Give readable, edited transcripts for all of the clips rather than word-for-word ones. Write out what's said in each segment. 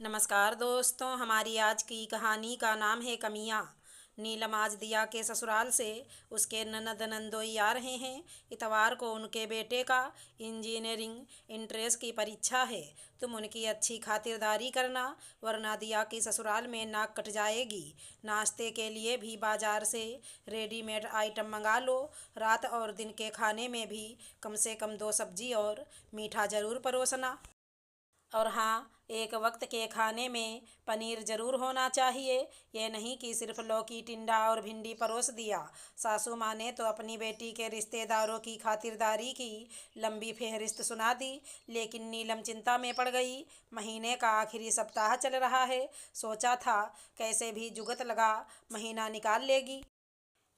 नमस्कार दोस्तों, हमारी आज की कहानी का नाम है कमियाँ। नीलम आज दिया के ससुराल से उसके ननद नंदोई आ रहे हैं। इतवार को उनके बेटे का इंजीनियरिंग इंट्रेंस की परीक्षा है। तुम उनकी अच्छी खातिरदारी करना, वरना दिया की ससुराल में नाक कट जाएगी। नाश्ते के लिए भी बाजार से रेडीमेड आइटम मंगा लो। रात और दिन के खाने में भी कम से कम 2 सब्जी और मीठा ज़रूर परोसना। और हाँ, एक वक्त के खाने में पनीर ज़रूर होना चाहिए। ये नहीं कि सिर्फ लौकी, टिंडा और भिंडी परोस दिया। सासू माँ ने तो अपनी बेटी के रिश्तेदारों की खातिरदारी की लंबी फहरिस्त सुना दी, लेकिन नीलम चिंता में पड़ गई। महीने का आखिरी सप्ताह चल रहा है। सोचा था कैसे भी जुगत लगा महीना निकाल लेगी,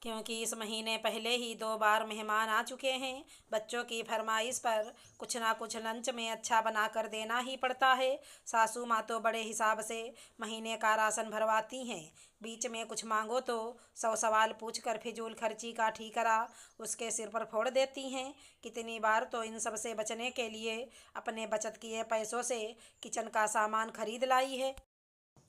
क्योंकि इस महीने पहले ही 2 बार मेहमान आ चुके हैं। बच्चों की फरमाइश पर कुछ ना कुछ लंच में अच्छा बनाकर देना ही पड़ता है। सासू माँ तो बड़े हिसाब से महीने का राशन भरवाती हैं। बीच में कुछ मांगो तो 100 सवाल पूछ कर फिजूल खर्ची का ठीकरा उसके सिर पर फोड़ देती हैं। कितनी बार तो इन सब से बचने के लिए अपने बचत किए पैसों से किचन का सामान खरीद लाई है।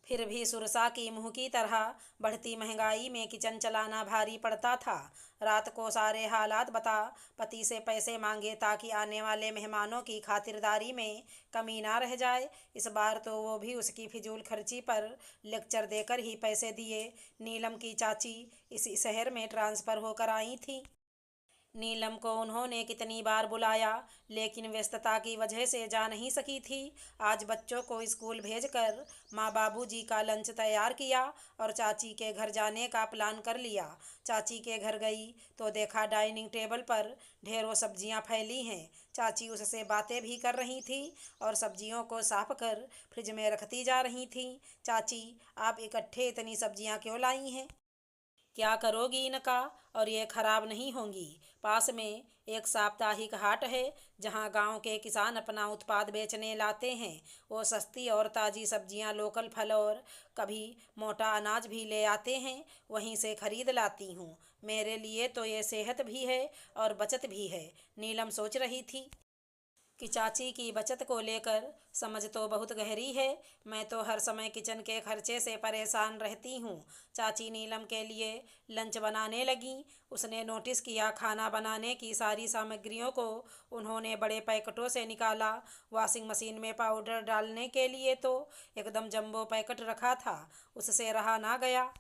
फिर भी सुरसा की मुँह की तरह बढ़ती महंगाई में किचन चलाना भारी पड़ता था। रात को सारे हालात बता पति से पैसे मांगे ताकि आने वाले मेहमानों की खातिरदारी में कमी ना रह जाए। इस बार तो वो भी उसकी फिजूल खर्ची पर लेक्चर देकर ही पैसे दिए। नीलम की चाची इसी शहर में ट्रांसफ़र होकर आई थी। नीलम को उन्होंने कितनी बार बुलाया, लेकिन व्यस्तता की वजह से जा नहीं सकी थी। आज बच्चों को स्कूल भेजकर माँ बाबूजी का लंच तैयार किया और चाची के घर जाने का प्लान कर लिया। चाची के घर गई तो देखा डाइनिंग टेबल पर ढेरों सब्जियां फैली हैं। चाची उससे बातें भी कर रही थी और सब्जियों को साफ कर फ्रिज में रखती जा रही थी। चाची, आप इकट्ठे इतनी सब्जियां क्यों लाई हैं? क्या करोगी इनका? और ये खराब नहीं होंगी। पास में एक साप्ताहिक हाट है जहां गांव के किसान अपना उत्पाद बेचने लाते हैं। वो सस्ती और ताज़ी सब्जियां, लोकल फल और कभी मोटा अनाज भी ले आते हैं। वहीं से खरीद लाती हूँ। मेरे लिए तो ये सेहत भी है और बचत भी है। नीलम सोच रही थी कि चाची की बचत को लेकर समझ तो बहुत गहरी है। मैं तो हर समय किचन के खर्चे से परेशान रहती हूँ। चाची नीलम के लिए लंच बनाने लगी। उसने नोटिस किया खाना बनाने की सारी सामग्रियों को उन्होंने बड़े पैकेटों से निकाला। वॉशिंग मशीन में पाउडर डालने के लिए तो एकदम जंबो पैकेट रखा था, उससे रहा ना गया।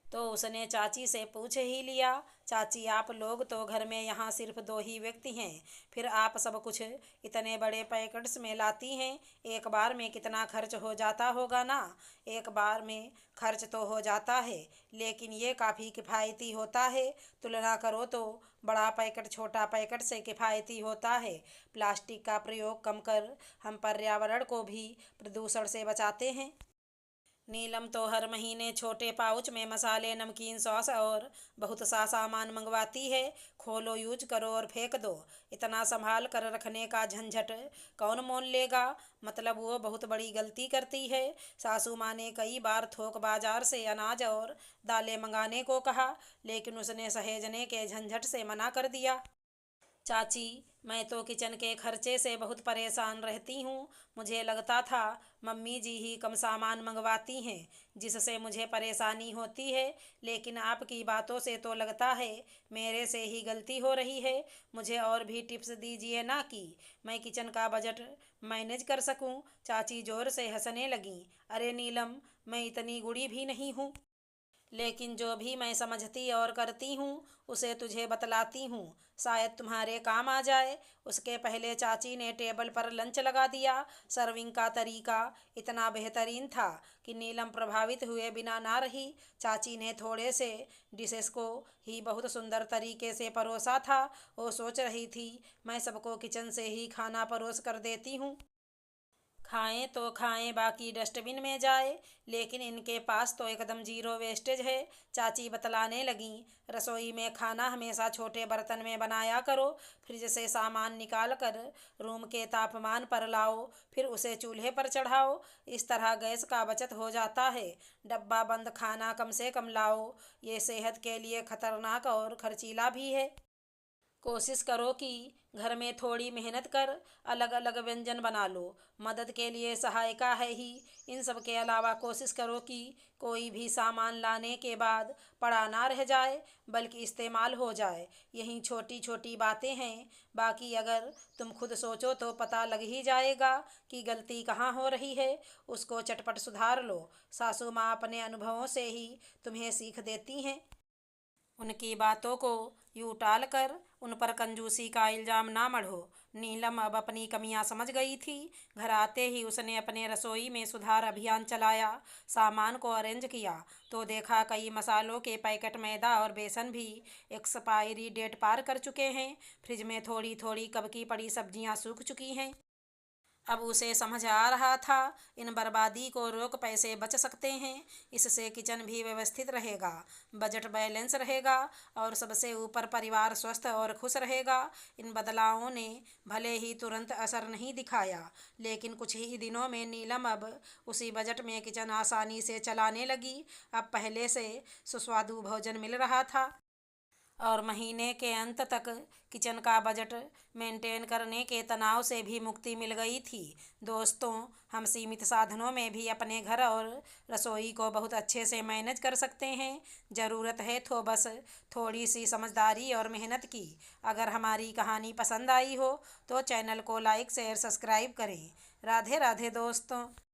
तो उसने चाची से पूछ ही लिया, चाची आप लोग तो घर में यहाँ सिर्फ 2 ही व्यक्ति हैं, फिर आप सब कुछ इतने बड़े पैकेट्स में लाती हैं, एक बार में कितना खर्च हो जाता होगा ना? एक बार में खर्च तो हो जाता है, लेकिन ये काफ़ी किफ़ायती होता है। तुलना करो तो बड़ा पैकेट छोटा पैकेट से किफ़ायती होता है। प्लास्टिक का प्रयोग कम कर हम पर्यावरण को भी प्रदूषण से बचाते हैं। नीलम तो हर महीने छोटे पाउच में मसाले, नमकीन, सॉस और बहुत सा सामान मंगवाती है। खोलो, यूज करो और फेंक दो। इतना संभाल कर रखने का झंझट कौन मोल लेगा? मतलब वो बहुत बड़ी गलती करती है। सासू माँ ने कई बार थोक बाजार से अनाज और दालें मंगाने को कहा, लेकिन उसने सहेजने के झंझट से मना कर दिया। चाची, मैं तो किचन के खर्चे से बहुत परेशान रहती हूँ। मुझे लगता था मम्मी जी ही कम सामान मंगवाती हैं, जिससे मुझे परेशानी होती है, लेकिन आपकी बातों से तो लगता है मेरे से ही गलती हो रही है। मुझे और भी टिप्स दीजिए ना कि मैं किचन का बजट मैनेज कर सकूं। चाची जोर से हंसने लगीं। अरे नीलम, मैं इतनी गुड़ी भी नहीं हूँ, लेकिन जो भी मैं समझती और करती हूँ उसे तुझे बतलाती हूँ, शायद तुम्हारे काम आ जाए। उसके पहले चाची ने टेबल पर लंच लगा दिया। सर्विंग का तरीका इतना बेहतरीन था कि नीलम प्रभावित हुए बिना ना रही। चाची ने थोड़े से डिशेस को ही बहुत सुंदर तरीके से परोसा था। वो सोच रही थी, मैं सबको किचन से ही खाना परोस कर देती हूँ, खाएं तो खाएं बाकी डस्टबिन में जाए, लेकिन इनके पास तो एकदम जीरो वेस्टेज है। चाची बतलाने लगीं, रसोई में खाना हमेशा छोटे बर्तन में बनाया करो। फ्रिज से सामान निकाल कर रूम के तापमान पर लाओ, फिर उसे चूल्हे पर चढ़ाओ। इस तरह गैस का बचत हो जाता है। डब्बा बंद खाना कम से कम लाओ, ये सेहत के लिए खतरनाक और खर्चीला भी है। कोशिश करो कि घर में थोड़ी मेहनत कर अलग अलग व्यंजन बना लो। मदद के लिए सहायिका है ही। इन सब के अलावा कोशिश करो कि कोई भी सामान लाने के बाद पड़ा ना रह जाए, बल्कि इस्तेमाल हो जाए। यही छोटी छोटी बातें हैं। बाकी अगर तुम खुद सोचो तो पता लग ही जाएगा कि गलती कहाँ हो रही है। उसको चटपट सुधार लो। सासू माँ अपने अनुभवों से ही तुम्हें सीख देती हैं। उनकी बातों को यूं टाल कर उन पर कंजूसी का इल्ज़ाम ना मढ़ो। नीलम अब अपनी कमियां समझ गई थी। घर आते ही उसने अपने रसोई में सुधार अभियान चलाया। सामान को अरेंज किया तो देखा कई मसालों के पैकेट, मैदा और बेसन भी एक्सपायरी डेट पार कर चुके हैं। फ्रिज में थोड़ी थोड़ी कब की पड़ी सब्जियां सूख चुकी हैं। अब उसे समझ आ रहा था इन बर्बादी को रोक पैसे बच सकते हैं। इससे किचन भी व्यवस्थित रहेगा, बजट बैलेंस रहेगा और सबसे ऊपर परिवार स्वस्थ और खुश रहेगा। इन बदलावों ने भले ही तुरंत असर नहीं दिखाया, लेकिन कुछ ही दिनों में नीलम अब उसी बजट में किचन आसानी से चलाने लगी। अब पहले से सुस्वादु भोजन मिल रहा था और महीने के अंत तक किचन का बजट मेंटेन करने के तनाव से भी मुक्ति मिल गई थी। दोस्तों, हम सीमित साधनों में भी अपने घर और रसोई को बहुत अच्छे से मैनेज कर सकते हैं। ज़रूरत है तो बस थोड़ी सी समझदारी और मेहनत की। अगर हमारी कहानी पसंद आई हो तो चैनल को लाइक शेयर सब्सक्राइब करें। राधे राधे दोस्तों।